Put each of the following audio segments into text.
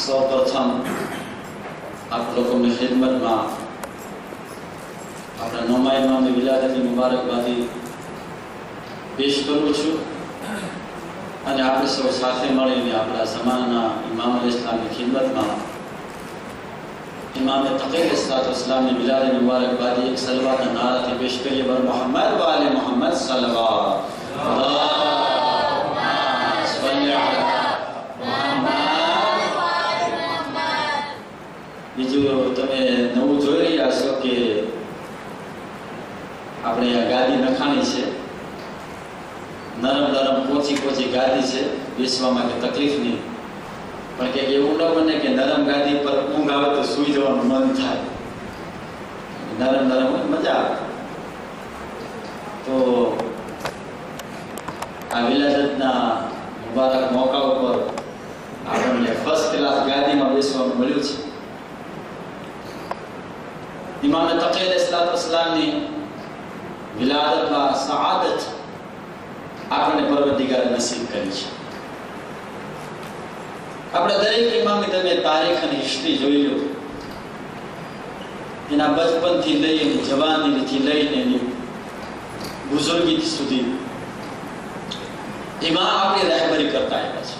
સૌપ્રથમ આપ લોકોની ખિદમતમાં આપણા નોમા ઇમામની વિલાદતની મુબારકબાદી પેશ કરું છું અને આપણે સૌ સાથે મળીને આપણા સમાજના ઇમામ અલ-ઇસ્લામની ખિદમતમાં ઇમામ તકીલ ઇસ્લામની વિલાદતની મુબારકબાદી એક સલવાતના નારાથી પેશ કરીએ. બર મોહમ્મદ વ આલે મોહમ્મદ સલવાત. બીજું તમે નવું જોઈ રહ્યા છો કે આપણે આ ગાદી નખાણી છે, નરમ નરમ પોચી ગાદી છે, બેસવામાં કે તકલીફ નહીં, પણ કે એવું ન બને કે નરમ ગાદી પર ઊંઘ આવે તો સૂઈ જવાનું મન થાય. નરમ નરમ મજા આવે. તો આ વિલાદતના મુબારક મોકા ઉપર આપણને ફર્સ્ટ ક્લાસ ગાદીમાં બેસવાનું મળ્યું છે. ઇમામ તકીલ ઇસ્લામની વિલાદતમાં સઆદત આપણને પરવરદિગારે નસીબ કરી છે. આપણે દરેક ઇમામની તમે તારીખ અને હિસ્ટ્રી જોઈ લો, એના બચપનથી લઈને જવાનીથી લઈને એની બુઝુર્ગી સુધી ઇમામ આપણી રહેબરી કરતા આવ્યા છે.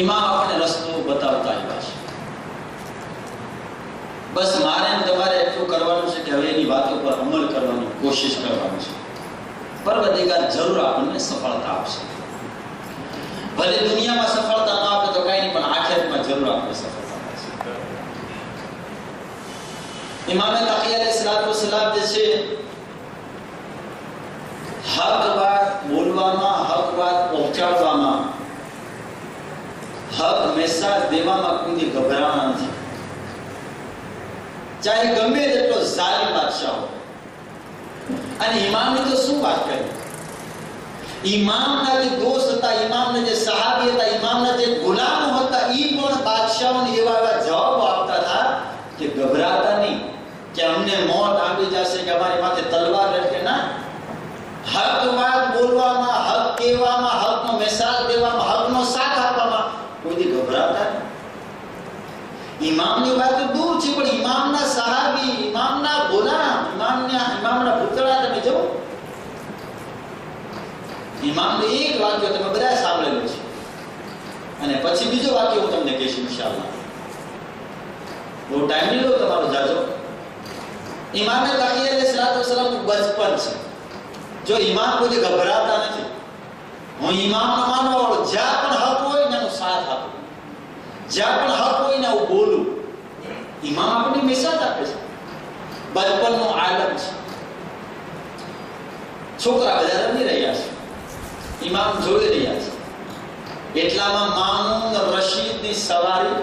ઇમામ આપણને રસ્તો બતાવતા આવ્યા છે. બસ મારે તમારે એટલું કરવાનું છે કે હવે એની વાતો પર અમલ કરવાની કોશિશ કરવાની છે. પરવરદિગાર જરૂર આપણને સફળતા આપશે. ભલે દુનિયામાં સફળતા ન આપે તો કઈ નહીં, પણ આખિરતમાં જરૂર આપણને સફળતા આપશે. ઇમામ તકી અલૈહિસ્સલામ જે છે, હક વાત બોલવામાં, હક વાત પહોંચાડવામાં, હક મેસેજ દેવામાં કોઈ ગભરાણા નથી. ચાહે ગમે તેટલો ઝાલિમ બાદશાહ હોય. અને ઇમામની તો શું વાત કરી? ઇમામના જે દોસ્ત હતા, ઇમામના જે સહાબી હતા, ઇમામના જે ગુલામો હતા, એ પણ બાદશાહોને એવા જવાબો આપતા હતા કે ગભરાતા નહીં કે અમને મોત આવી જશે, કે અમારી માથે તલવાર લટકે. ના, હક વાત બોલવામાં, હક કહેવામાં, હકનો મેસેજ દેવામાં, હકનો સાથ આપવામાં કોઈ ગભરાતા નહીં. ઇમામની વાત તો દૂર છે, પણ ઇમામના સહાબી, ઇમામના ગુલામ, ઇમામના પુતળા તમે જો. ઇમામનું એક વાક્ય તમે બધા સાંભળેલું છે, અને પછી બીજો વાક્ય હું તમને કહીશ ઇન્શાઅલ્લાહ. બહુ ટાઈમ નહીં લો તમારો જાજો. ઇમામ તકી અલૈહિસ્સલામનું બચપન છે. જો ઇમામ કોઈ ગભરાતા નથી. હું ઇમામનો માનવા વાળો, જ્યાં પણ હક હોય ને એનો સાથ આપો, જ્યાં પણ હક હોય ને હું બોલું. ઇમામ આપણને મેસેજ આપે છે. બચપનનો આલમ છે. છોકરા બધા રમી રહ્યા છે, ઇમામ જોઈ રહ્યા છે. એટલામાં મામૂન રશીદની સવારી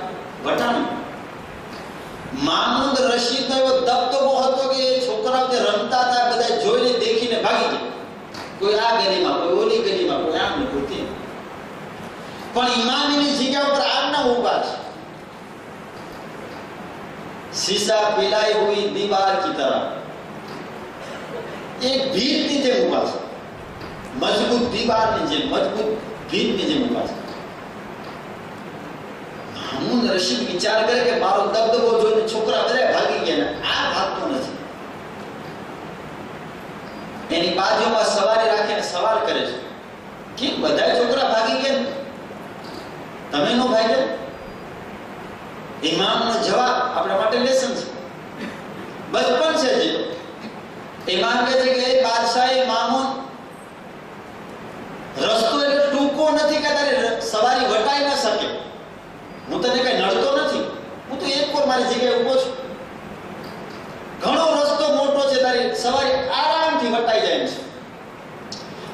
વટાણી. મામૂન રશીદનો એવો દબદબો હતો કે છોકરાઓ જે રમતા હતા બધા જોઈને દેખીને ભાગી જાય. કોઈ આ ગલીમાં, કોઈ ઓલી ગલીમાં, કોઈ આમ, કોઈ તેમ. પણ ઇમામની જગ્યા ઉપર આજના ઉભા છે. शीशा पिलाई हुई दीवार की तरह एक भीतની જેમ ઉભા છે. મજબૂત દીવારની જેમ, મજબૂત ભીતની જેમ ઉભા છે. મામૂન રશીદ વિચાર કરે કે મારો દબદબો જોઈને છોકરા બધા ભાગી ગયા, આ ભાગતો નથી. એની બાજુમાં સવારી રાખીને સવાલ કરે છે કે બધા છોકરા ભાગી ગયા, તમે નો ભાગ્યા? ઇમામનો જવાબ આપણા માટે લેસન છે. બચપન છે જે ઇમામ કહે છે કે બાદશાહે મામૂન રસ્તો એટલે ટૂંકો નથી કે તારે સવારી વટાઈ ન શકે. હું તને કઈ નડતો નથી, હું તો એક પર મારી જગ્યાએ ઊભો છું. ઘણો રસ્તો મોટો છે, તારી સવારી આરામથી વટાઈ જાય છે.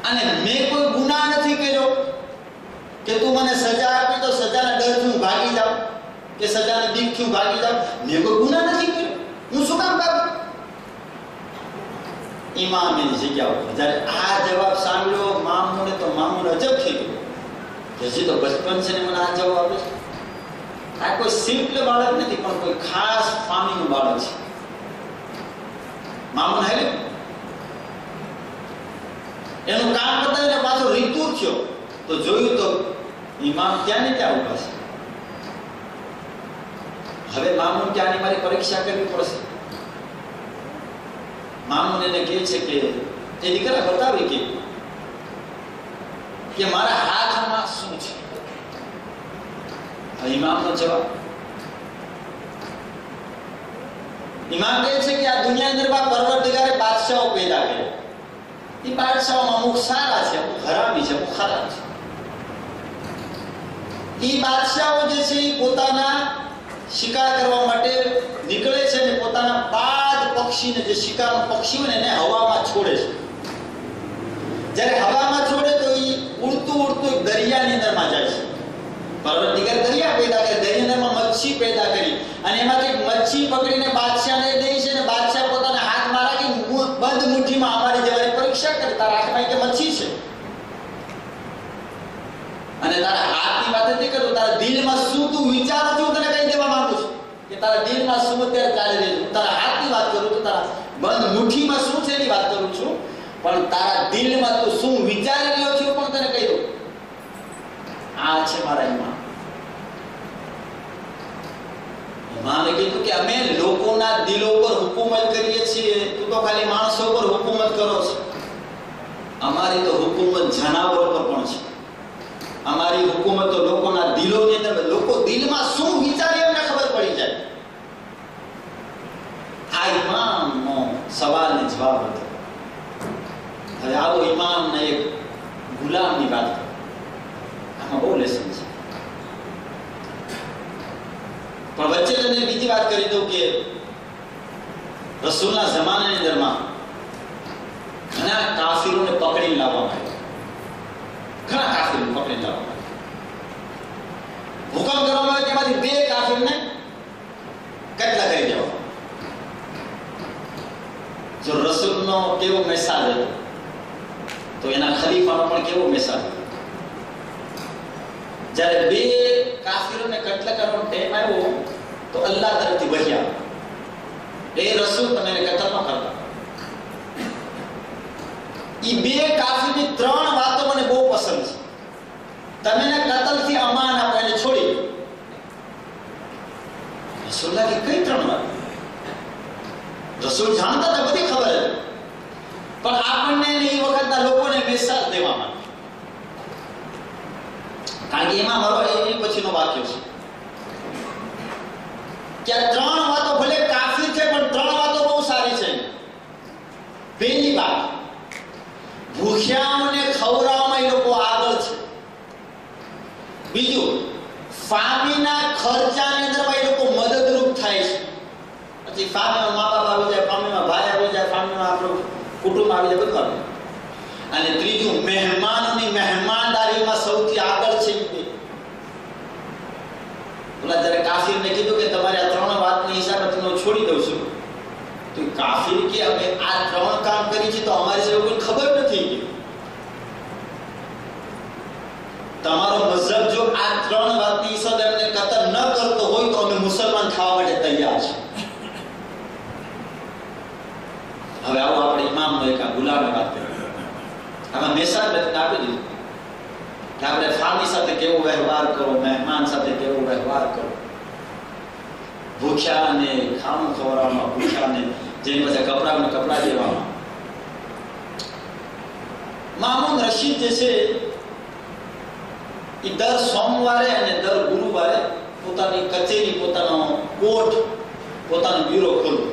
અને મેં કોઈ ગુનાહ નથી કર્યો કે તું મને સજા આપી તો સજાના ડરથી હું ભાગી જાઉં, કે સજાને બીકથી ભાગી જાવ. મેં કોઈ ગુનાહ નથી કર્યો, હું શું કામ ભાગું? ઇમામ એની જગ્યા ઉપર જ્યારે આ જવાબ સાંભળ્યો મામૂને, તો મામૂન અજબ થઈ ગયો કે હજી તો બચપન છે ને મને આ જવાબ આપે છે. આ કોઈ સિમ્પલ બાળક નથી, પણ કોઈ ખાસ ફામીનું બાળક છે. મામૂન હાલ્યો, એનું કામ પતાવીને પાછો રીતુર થયો તો જોયું તો ઇમામ ત્યાં ને ત્યાં ઉભા છે. હવે મામૂન ત્યાંની મારી પરીક્ષા કરવી પડશે. મામૂન એને કહે છે કે એ દીકરા બતાવી કે મારા હાથમાં શું છે. ઇમામનો જવાબ, ઇમામ કહે છે કે આ દુનિયાની અંદર પરવરદિગારે બાદશાહો પેદા કર્યા. એ બાદશાહોમાં અમુક સારા છે, અમુક હરામી છે, અમુક ખરાબ છે. એ બાદશાહો જે છે એ પોતાના શિકાર કરવા માટે નીકળે છે અને પોતાના બાદ પક્ષીને, જે શિકારનો પક્ષી હોય ને, એને હવામાં છોડે છે. જ્યારે હવામાં છોડે તો એ ઉડતું ઉડતું દરિયાની અંદરમાં જાય છે. પરવરદિગાર દરિયા પેદા કરે, દરિયાની અંદરમાં મચ્છી પેદા કરી અને એમાંથી મચ્છી પકડીને બાદશાહને દે છે અને બાદશાહ પોતાના હાથમાં રાખી બંધ મુઠ્ઠીમાં અમારી જવાની પરીક્ષા કરે. તારા હાથમાં કે મચ્છી છે અને તારા હાથની વાત નથી કરતો, તારા દિલમાં શું તું વિચારો છું તને કહી દેવા માંગુ છું કે તારા દિલમાં શું અત્યારે ચાલી રહ્યું છે. તારા હાથની વાત કરું છું, તારા બંધ મુઠ્ઠીમાં શું છે એની વાત કરું છું, પણ તારા દિલમાં તું શું વિચારી રહ્યો છું પણ તને કહી દઉં. આ છે મારા ઇમામ. ઇમામે કીધું કે અમે લોકોના દિલો પર હુકુમત કરીએ છીએ, તું તો ખાલી માણસો પર હુકુમત કરો છો. અમારી તો હુકુમત જનાવરો પર પણ છે. અમારી હુકુમત તો લોકોના દિલોની અંદર, લોકો દિલમાં શું વિચારે એમને ખબર પડી જાય. આ ઇમામનો સવાલનો જવાબ હતો. હવે આવો ઇમામને એક ગુલામની વાત કરો. આમાં બહુ લેસન છે. પણ વચ્ચે તમને બીજી વાત કરી દઉં કે રસૂલના જમાનાની અંદરમાં ઘણા કાફિરોને પકડીને લાવવામાં આવ્યા. ઘણા કાફિરોને પકડીને લાવવામાં આવ્યા. હુકમ કરવામાં આવ્યો કે એમાંથી 2 કાફિરને કત્લ કરી દેવા. જો રસૂલનો કેવો મેસાજ હતો તો એના ખલીફાનો પણ કેવો મેસાજ હતો. જ્યારે 2 કાફિરોને કત્લ કરવાનો ટાઈમ આવ્યો તો અલ્લાહ તરફથી વહી આવી, એ રસૂલ તમે એને કત્લ ન કરતા. એ 2 કાફિરની 3 વાતો મને બહુ પસંદ છે. તમે એને કત્લથી અમાન આપો, એને છોડી. રસૂલના કે કઈ 3 વાત? રસૂલ જાણતા હતા, બધી ખબર હતી, પણ આપણને એ વખતના લોકોને મેસેજ દેવા માંગે. કારણ કે એમાં મારો એ પછીનો વાક્ય છે કે આ 3 વાતો ભલે કાફી છે પણ 3 વાતો બહુ સારી છે. પહેલી વાત, ભૂખ્યાઓને ખવડાવવામાં એ લોકો આગળ છે. બીજું, ફામીના ખર્ચાની અંદર એ લોકો મદદરૂપ થાય છે. પછી ફામીમાં મા બાપ આવી જાય, ફામીમાં ભાઈ આવી જાય, ફામીમાં આપણું કુટુંબ આવી જાય, બધું આવે. અને ત્રીજું, મહેમાનોની મહેમાનદારીમાં સૌથી આગળ છે. બોલા જ્યારે કાફિરને કીધું કે તમારે આ 3 વાતની હિસાબે તમને છોડી દઉં છું, તો કાફિર કે અમે આ 3 કામ કરી છે તો અમારી સિવાય કોઈ ખબર નથી કે તમારો મઝહબ જો આ 3 વાતની હિસાબે અમને કતલ ન કરતો હોય તો અમે મુસલમાન થવા માટે તૈયાર છે. હવે આવો આપણે ઇમામનો એક ગુલામની વાત કરીએ. આમાં મેસાજ આપી દીધું કે આપણે ફામી સાથે કેવો વ્યવહાર કરો, મહેમાન સાથે કેવો વ્યવહાર કરો, ભૂખ્યાને ખાવાનું ખવડાવવામાં, ભૂખ્યાને જેની પાસે કપડાને કપડા દેવામાં. મામૂન રશીદ જે છે એ દર સોમવારે અને દર ગુરુવારે પોતાની કચેરી, પોતાનો કોર્ટ, પોતાનો બ્યુરો ખોલતો.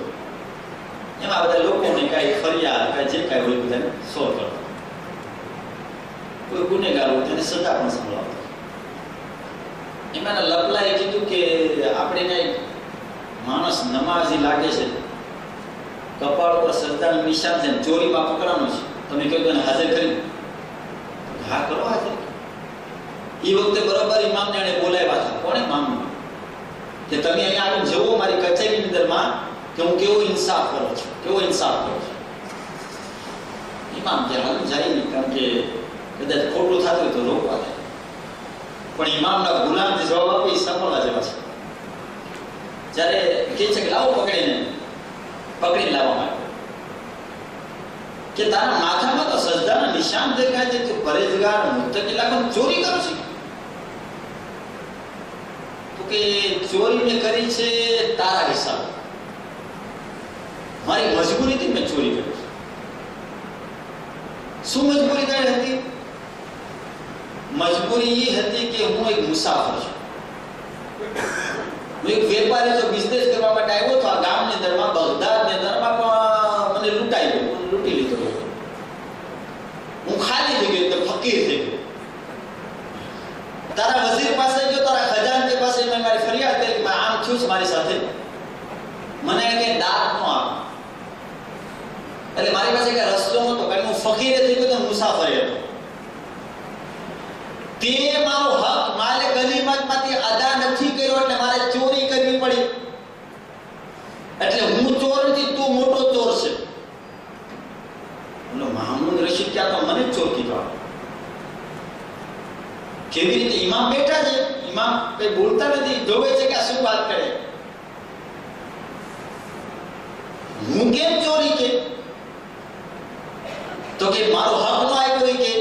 એમાં બધા લોકોને કાંઈ ફરિયાદ, કાંઈ જે કાંઈ હોય બધાને સોલ્વ કરતો. કોઈ ગુનેગાર હોય તેને સજા પણ સંભળાવતો. એમાં લપલાએ કીધું કે આપણે કઈ માણસ નમાઝી લાગે છે, કપાળ પર સજદાનું નિશાન છે, ચોરીમાં પકડવાનું છે, તમે કહ્યું એને હાજર કરી? હા કરો હાજર. એ વખતે બરોબર ઇમામને એને બોલાવ્યા હતા. કોણે? ઇમામને કે તમે અહીંયા આવીને જુઓ મારી કચેરીની અંદરમાં કે હું કેવો ઇન્સાફ કરું છું, કેવો ઇન્સાફ કરું છું. ઇમામ કે હાલ જાય નહીં, કારણ કે કદાચ ખોટું થતું હોય તો રોકવા થાય. પણ ઇમામના ગુલામ જે જવાબ આપે એ સાંભળવા જેવા છે. જ્યારે કહે છે કે લાવો પકડીને લાવવામાં આવ્યો કે તારા માથામાં તો સજદાના નિશાન દેખાય છે, તું પરેજગાર મુત્તકી લાખો ચોરી કરો છે. કે ચોરી મેં કરી છે તારા હિસાબે, મારી મજબૂરીથી મેં ચોરી કરી. શું મજબૂરી તારી હતી? મજબૂરી એ હતી કે હું એક મુસાફર છું. હું એક વેપારી જો બિઝનેસ કરવા માટે આવ્યો તો આ ગામની અંદરમાં, બગદાદની અંદરમાં પણ મને લૂંટાઈ ગયો, લૂંટી લીધો. હું ખાલી થઈ ગયો, ફકીર થઈ ગયો. તારા વઝીર પાસે ગયો, તારા ખજાનચી પાસે મેં મારી ફરિયાદ કરી કે આમ થયું છે મારી સાથે, મને કે દાદ નો આપ. એટલે મારી પાસે કઈ રસ્તો નહોતો, કારણ હું ફકીર થઈ ગયો તો મુસાફર હતો. તે મારો હક માલે ગનીમતમાંથી અદા નથી કર્યો એટલે મારે ચોરી કરવી પડી. એટલે હું ચોર નથી, તું મોટો ચોર છે. બોલો મામૂન રશીદ ક્યાં તો મને જ ચોર કીધો. કેવી રીતે? ઇમામ બેઠા છે, ઇમામ કઈ બોલતા નથી, જોવે છે કે આ શું વાત કરે. હું કેમ ચોરી કે? તો કે મારો હક નો આવ્યો કે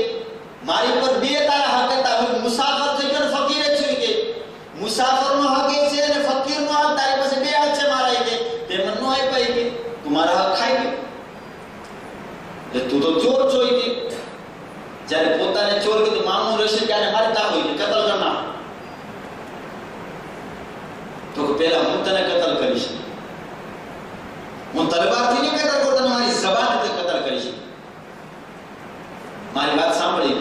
મારી પર બે તારા હક હતા. હું મુસાફર થઈ ગયો ને ફકીર છું કે મુસાફરનો હક એ છે અને ફકીરનો હક તારી પાસે બે હક છે મારા કે તે મને નો આપ્યા કે તું મારા હક ખાઈ ગયો. એટલે તું તો ચોર છો કે જ્યારે પોતાને ચોર કીધું મામૂન રશીદ ક્યારે મારી તાવ હોય કે કતલ કરના. તો કે પહેલા હું તને કતલ કરીશ, હું તલવારથી નહીં કતલ કરું, તને મારી જબાનથી કતલ કરીશ. મારી વાત સાંભળી,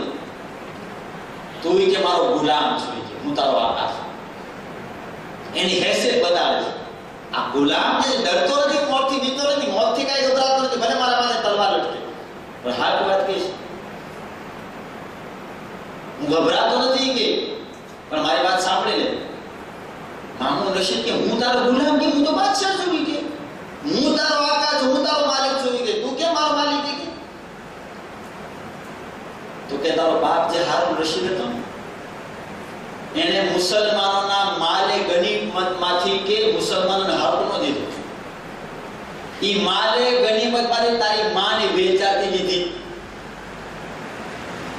તું કે મારો ગુલામ છું કે હું તારો આકા છું. એની હેસિયત બતાવે છે. આ ગુલામ જે ડરતો નથી, મોતથી બીતો નથી, મોતથી કાંઈ ગભરાતો નથી, ભલે મારા પાસે તલવાર લટકે, પણ હાથ વાત કહીશ હું ગભરાતો નથી કે, પણ મારી વાત સાંભળી લે. મામૂન રશીદ કે હું તારો ગુલામ કે હું તો બાદશાહ છું કે હું તારો આકા છું, હું તારો માલિક છું કે તું કેમ મારો માલિક કે? તો કે તારો બાપ જે હારૂન રશીદ હતો એને મુસલમાનોના માલે ગનીમતમાંથી કે મુસલમાનોને હક નો દીધો. ઈ માલે ગનીમતમાંથી તારી માને વેચાતી લીધી.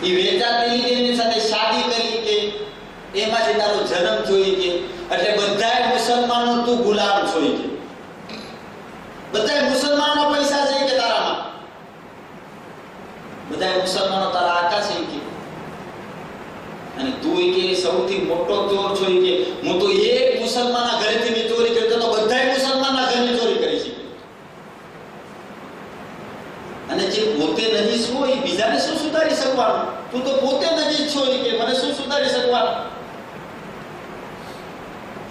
ઈ વેચાતી લીધી, એની સાથે શાદી કરી કે એમાંથી તારો જન્મ જોઈ કે એટલે બધાય મુસલમાનો તું ગુલામ જોઈ કે બધાય મુસલમાનોના પૈસા છે કે તારામાં, બધાય મુસલમાનો તારા આકા છે કે અને તું કે સૌથી મોટો ચોર છો કે હું તો એક મુસલમાનના ઘરેથી મેં ચોરી કરતો તો બધાય મુસલમાનના ઘરની ચોરી કરી છે. અને જે પોતે નજીસ હોય બીજાને શું સુધારી શકવાનું? તું તો પોતે નજીસ છો કે મને શું સુધારી શકવાનું?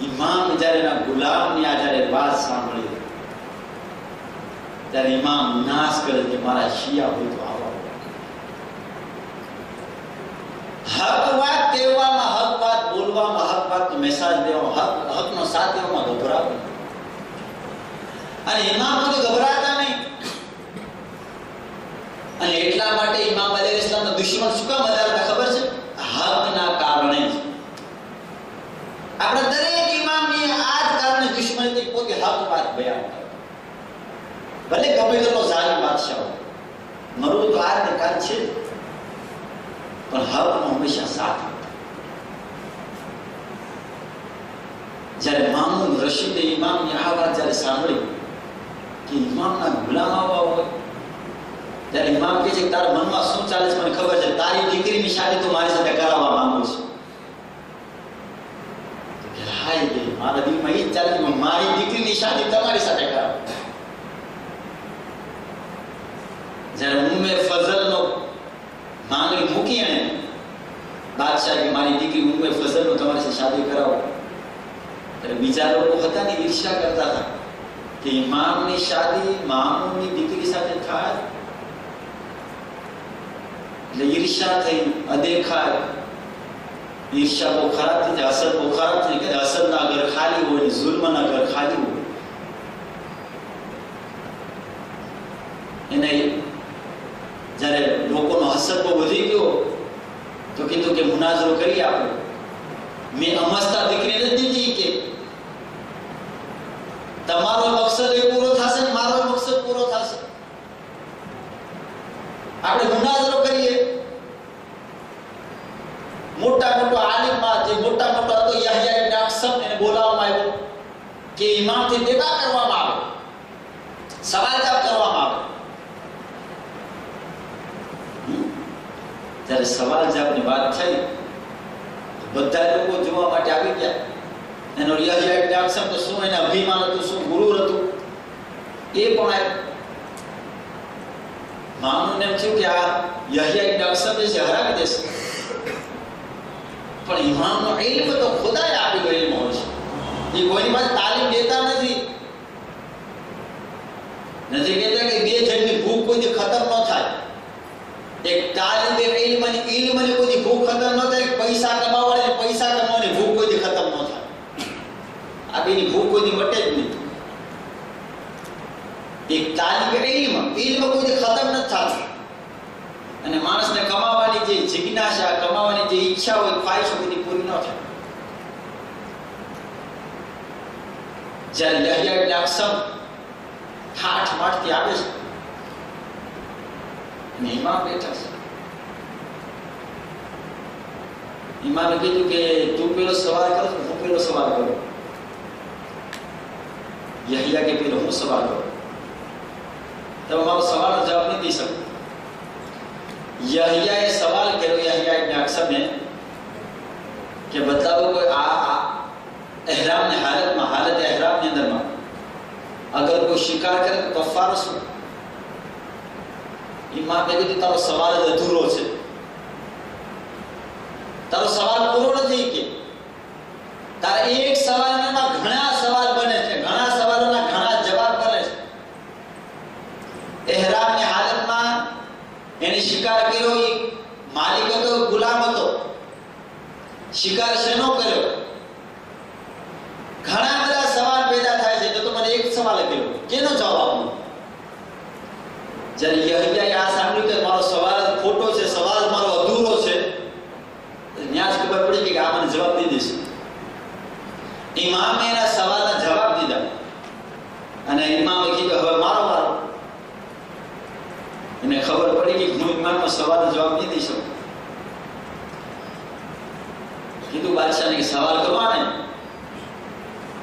ઇમામ જ્યારે ના ગુલામની આ જ્યારે વાત સાંભળી ત્યારે ઇમામ નાશ કરે કે મારા શિયા હોય તો આવો. હક વાત કહેવામાં, હક વાત બોલવામાં, હક વાતનો મેસેજ દેવામાં, હકનો સાથ દેવામાં ગભરાવું. અને ઇમામ તો ગભરાતા નહીં. અને એટલા માટે ઇમામ અલૈહિસ્સલામના દુશ્મન શું કામ હતા ખબર છે? હકના કારણે જ. આપણા દરેક ઇમામની આ જ કારણે દુશ્મની પોતે હક વાત બયાન કરે. ભલે ગમે તેટલો જાલિમ બાદશાહ હોય, મરવું તો આ ને કાલ છે, પણ હકનો હંમેશા સાથ આપે. જ્યારે મામૂન રશીદે ઇમામની આ વાત જ્યારે સાંભળી કે ઇમામના ગુલામ આવવા હોય, ત્યારે ઇમામ કહે છે તારા મનમાં શું ચાલે છે મને ખબર છે, તારી દીકરીની શાદી તું મારી સાથે કરાવવા માંગુ છું. હાય કે મારા દિલમાં એ જ ચાલે છે, મારી દીકરીની શાદી તમારી સાથે કરાવ. જ્યારે ઉમ્મે ફઝલનો માંગણી મૂકી એને બાદશાહ કે મારી દીકરી ઉમ્મે ફઝલનો તમારી સાથે શાદી કરાવો, ત્યારે બીજા લોકો હતા ને ઈર્ષ્યા કરતા હતા કે ઇમામની શાદી મામૂનની દીકરી સાથે થાય. એટલે ઈર્ષ્યા થઈ, અદેખાય. ઈર્ષ્યા બહુ ખરાબ થઈ જાય, અસર બહુ ખરાબ થઈ જાય. અસરના ઘર ખાલી હોય, જુલ્મના ઘર ખાલી હોય. એને જ્યારે લોકોનો હસદ બહુ વધી ગયો તો કીધું કે મુનાઝરો કરી આપો. મેં અમસ્તા દીકરીને દીધી કે તમારો મકસદ એ પૂરો થશે ને મારો મકસદ પૂરો થશે. આપણે મુનાઝરો કરીએ. મોટા મોટો આલિમમાં જે મોટા મોટો હતો યહયા ઇબ્ન અક્સમ એને કે ઇમામથી દેવા કરવામાં આવે, સવાલ જવાબ કરવામાં આવે. જ્યારે સવાલ જવાબની વાત થઈ બધા લોકો જોવા માટે આવી ગયા. એનો યહયા ઇબ્ન અખસમ તો શું એના અભિમાન હતું, શું ગુરુર હતું, એ પણ આવ્યું. મામૂને એમ થયું કે આ યહયા ઇબ્ન અખસમ જે છે હરાવી દેશે, પણ ઇમામનો ઇલ્મ તો ખુદાએ આપેલો ઇલ્મ હોય છે. એ કોઈની પાસે તાલીમ દેતા નથી કહેતા કે બે જણની ભૂખ કોઈ ખતમ ન થાય. એક તાલીબે ઇલ્મની કોઈ ભૂખ ખતમ ન થાય, પૈસા કમાવાની પૈસા કમાવાની ભૂખ કોઈ ખતમ ન થાય. આ બેની ભૂખ કોઈ વટે જ નહીં. એક તાલીબે ઇલ્મ કોઈ ખતમ નથી થતું. અને માણસને કમાવાની જે જિજ્ઞાસા, કમાવાની જે ઈચ્છા હોય, ખ્વાહિશો બધી પૂરી ન થાય. જ્યારે યહયા ઇબ્ન અખસમ ઠાઠ માઠથી આવે છે અને ઇમામ બેઠા છે. ઇમામે કીધું કે તું પેલો સવાલ કર, હું પેલો સવાલ કરું. યહયા કે પેલો હું સવાલ કરું. તમે મારો સવાલનો જવાબ નહીં દઈ શકો. યહયાએ સવાલ કર્યો યહયા ઇબ્ન અખસમે કે બતાવો કોઈ આ એહરામની હાલતમાં, હાલત એહરામની અંદરમાં અગર કોઈ શિકાર કરે તો કફારો શું? ઇમામે કીધું તારો સવાલ જ અધૂરો છે, તારો સવાલ પૂરો નથી. કે તારા એક સવાલમાં ઘણા સવાલ બને છે, ઘણા સવાલોના ઘણા જવાબ બને છે. એહરામની હાલતમાં એને શિકાર કર્યો, એ માલિક હતો, ગુલામ હતો. શિકાર શેનો કર્યો? ઘણા બધા સવાલ પેદા થાય છે. તો મને એક સવાલ કર્યો, કેનો જવાબ આપવો? જ્યારે યહયાએ આ સાંભળ્યું કે મારો સવાલ ખોટો છે, સવાલ મારો અધૂરો છે, ત્યાં જ ખબર પડી કે આ મને જવાબ દઈ દેશે. ઇમામે એના સવાલના જવાબ દીધા અને ઇમામે કીધું હવે મારો વારો. એને ખબર પડી કે હું ઇમામનો સવાલનો જવાબ નહીં દઈ શકું. કીધું બાદશાહને કે સવાલ કરવા ને,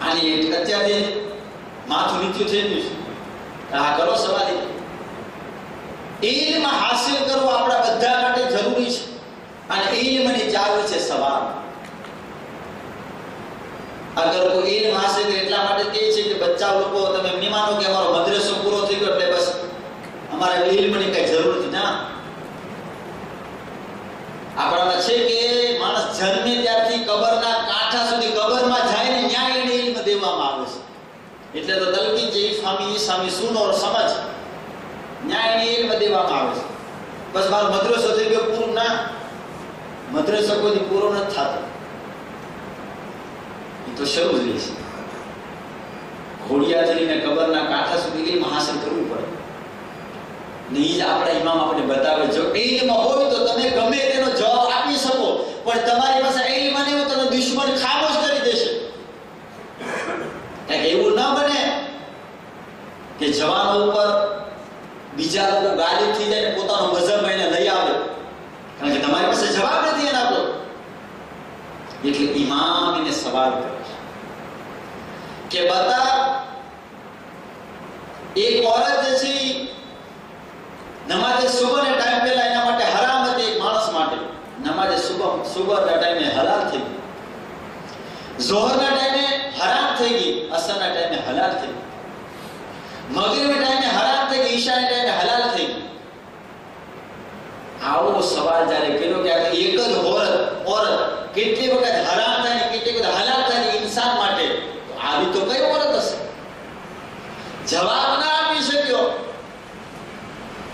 આની અત્યારથી માથું નીચું થઈ ગયું છે, આ કરો સવાલ. ઇલ્મ હાસિલ કરવું આપણા બધા માટે જરૂરી છે અને ઇલ્મની ચાવી છે સવાલ. અગર કોઈ ઇલ્મ હાસિલ કરે એટલા માટે કહે છે કે બચ્ચા લોકો તમે એમ માનો કે અમારો મદ્રસો પૂરો થઈ ગયો એટલે બસ અમારે ઇલ્મની કઈ જરૂર નથી. ના, આપણામાં છે કે માણસ જન્મે ત્યારથી કબરના કાંઠા સુધી, કબરમાં જાય ને ન્યાય એને ઇલ્મ દેવામાં આવે છે. એટલે તો તલકીન જે ઈસામી સુનો સમજ ન્યાયને ઇલ્મ દેવામાં આવે છે. બસ મારો મદ્રસો થઈ ગયો પૂરું. ના, મદ્રસો કોઈ પૂરો નથી થતો, એ તો શરૂ જ રહે છે. ઘોડિયાથી કબરના કાંઠા સુધી ઇલ્મ હાસિલ કરવું પડે. ને એ જ આપણા ઇમામ આપણે બતાવે. જો ઇલ્મ હોય તો તમે ગમે તેનો જવાબ આપી શકો, પણ તમારી પાસે ઇલ્મ નહીં હોય તો દુશ્મન ખામોશ કરી દેશે. કારણ કે એવું ન બને કે જવાનો ઉપર બીજા લોકો ગાલી થઈ જાય, પોતાનો મઝહબ એને લઈ આવે, કારણ કે તમારી પાસે જવાબ નથી એના પર. એટલે ઇમામ એને સવાલ કરે કે બતા, એક ઓરત જે છે નમાઝે સુબહના ટાઈમ પહેલા એના માટે હરામ હતી. એક માણસ માટે નમાઝે સુબહના ટાઈમે હલાલ થઈ ગઈ, ઝોહરના ટાઈમે હરામ થઈ ગઈ, અસરના ટાઈમે હલાલ થઈ ગઈ, મગરિબના ટાઈમે હરામ થઈ ગઈ, ઈશાના ટાઈમે હલાલ થઈ ગઈ. આવો સવાલ જ્યારે કર્યો કે એક જ ઓરત કેટલી વખત હરામ થાય ને કેટલી વખત હલાલ થાય ઇન્સાન માટે, તો આવી તો કઈ ઓરત હશે? જવાબ ના આપી શક્યો,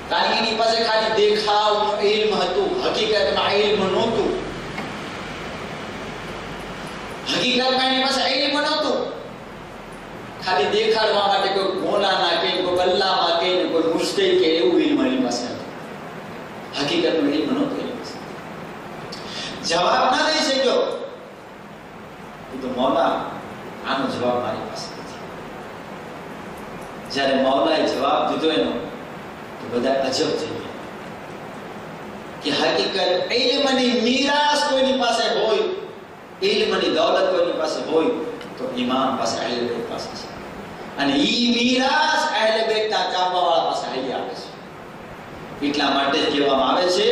કારણ કે એની પાસે ખાલી દેખાવનું ઇલ્મ હતું, હકીકતમાં ઇલ્મ નહોતું. હકીકતમાં એની પાસે ઇલ્મ નહોતું. ખાલી દેખાડવા માટે કોઈ મોલાના કે કોઈ અલ્લાહમાં કે કોઈ મુશ્કેલ કે એવું ઇલ્મ એની પાસે હતું. હકીકતનું ઇલ્મ નહોતું એની પાસે. જવાબ ના દઈ શક્યો. તો મૌલા આનો જવાબ મારી પાસે નથી. જ્યારે મૌલાએ જવાબ દીધો એનો તો બધા અજબ થઈ ગયા કે હકીકત ઇલ્મની મીરાસ કોઈની પાસે હોય, ઇલ્મની દૌલત કોઈની પાસે હોય તો ઈમામ પાસે અહેલ બેત પાસે છે અને ઈ મીરાસ અહેલ બેતના ચાહવાવાળા પાસે આવી આવે છે. એટલા માટે કહેવામાં આવે છે,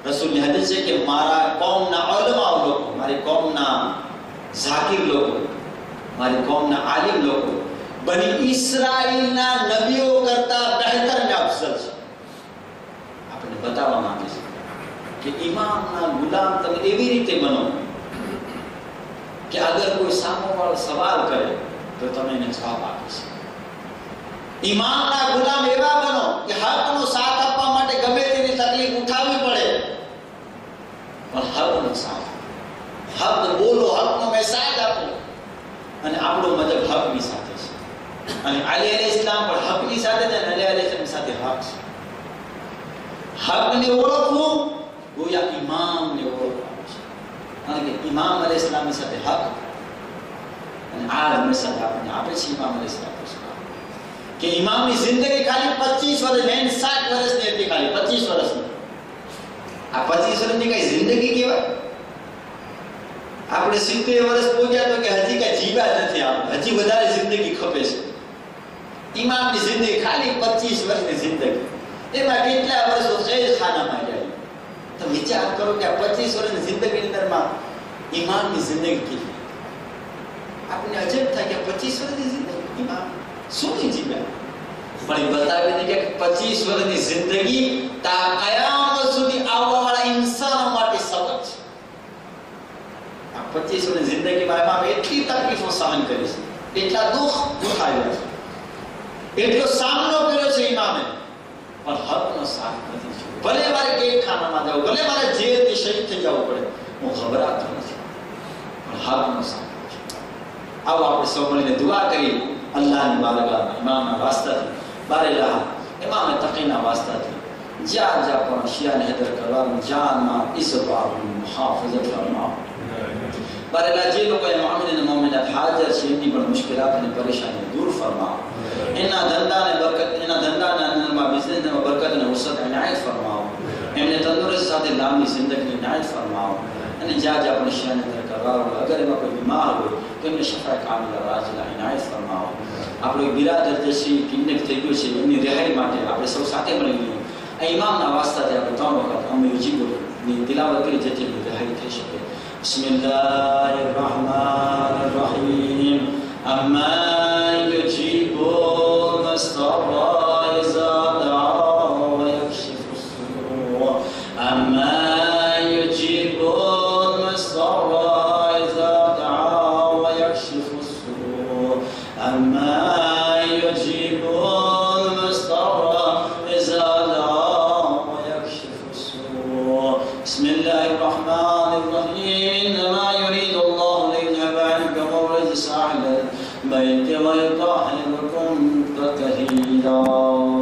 રસૂલની હદીસ છે કે મારા કોમના ઉલમા લોકો, મારી કોમના ઝાકિર લોકો, મારી કોમના આલિમ લોકો બની ઇસ્રાઈલના નબીઓ કરતા બહેતર અને અફઝલ છે. આપણે બતાવવા માંગે છે કે ઇમામના ગુલામ તમે એવી રીતે બનો કે અગર કોઈ સામેવાળો સવાલ કરે તો તમે એને જવાબ આપી શકો. ઇમામના ગુલામ એવા બનો કે હકનો સાથ આપવા માટે ગમે તેની તકલીફ ઉઠાવવી પડે પણ હકનો સાથ, હક બોલો, હકનો મેસેજ આપો. અને આપણો મતલબ હકની સાથે છે અને અલી અલૈહિસ્સલામ પણ હકની સાથે છે અને અલી અલૈહિસ્સલામ સાથે હક છે. હકને ઓળખવું ગોયા ઇમામને ઓળખવાનું છે. કારણ કે ઇમામ અલૈહિસ્સલામની સાથે હક અને આ હંમેશા આપણને આપે છે ઇમામ અલૈહિસ્સલામ કે ઇમામની જિંદગી ખાલી 25 વર્ષ નહીં, 60 વર્ષની હતી, ખાલી 25 વર્ષની. આ 25 વર્ષની કઈ જિંદગી કહેવાય? આપણે 70 વર્ષ પહોંચ્યા તો કે હજી કઈ જીવ્યા નથી, આપણે હજી વધારે જિંદગી ખપે છે. ઇમામની જિંદગી ખાલી 25 વર્ષની જિંદગી, એમાં કેટલા વર્ષો સહેજ ખાનામાં જાય. તો વિચાર કરો કે આ 25 વર્ષની જિંદગીની અંદરમાં ઇમામની જિંદગી કેટલી. આપણને અજબ થાય કે 25 વર્ષની જિંદગી ઇમામ શું જીવ્યા, પણ એ બતાવી દે કે 25 વર્ષની જિંદગી તા કયામત સુધી આવવાવાળા ઇન્સાનો માટે સબક છે. આ 25 વર્ષની જિંદગીમાં એમાં એટલી તકલીફો સહન કરી છે, એટલા દુઃખ ઉઠાવ્યા છે, એટલો સામનો કર્યો છે ઇમામે, પણ હકનો સાથ નથી થયો. ભલે મારે કેદખાનામાં જવું, ભલે મારે જેલથી શહીદ થઈ જવું પડે, હું ઘબરાતો નથી, પણ હકનો સાથ નથી. આવો આપણે સૌ મળીને દુઆ કરી અલ્લાહની બારગાહમાં ઇમામના વાસ્તાથી, બારેલા ઇમામે તકીના વાસ્તાથી જ્યાં જ્યાં પણ શિયાને હેદર કરવાનું, જાનમાં ઇઝ્ઝત આપવાનું, મુહાફઝત ફરમાવો. બારેલા જે લોકોએ મુઅમિન અને મુઅમિનાત હાજર છે એમની પણ મુશ્કેલાત અને પરેશાની દૂર ફરમાવો. એના ધંધાને બરકત, એના ધંધાના અંદરમાં બિઝનેસમાં બરકત અને ઉસરત ઇનાયત ફરમાવો. એમને તંદુરસ્ત સાથે લાંબી જિંદગી ઇનાયત ફરમાવો. અને જ્યાં જ્યાં પણ શિયાને હેદર કરવાનું, અગર એમાં કોઈ બીમાર હોય તો એમને શફાએ કામિલા રાજીલા ઇનાયત ફરમાવો. આપણો બિરાદર જે છે કિડનેપ થઈ ગયો છે એમની રિહાઈ માટે આપણે સૌ સાથે મળીને આ ઇમામના વાસ્તાથી આપણે 3 વખત અમે યુજીબુની તિલાવત કરી જેથી એમની રિહાઈ થઈ શકે. બિસ્મિલ્લાહિર રહમાનિર રહીમ. અમ્મા યુજીબુ મસ્તરા ઇઝા દઆ વ યક્શિફુ સુર. અમ્મા યુજીબુ મસ્તરા ઇઝા દઆ વ યક્શિફુ સુર. أما يجيب المضطر إذا دعاه ويكشف السوء. بسم الله الرحمن الرحيم. إنما يريد الله ليذهب عنكم الرجس أهل البيت ويطهركم تطهيرا.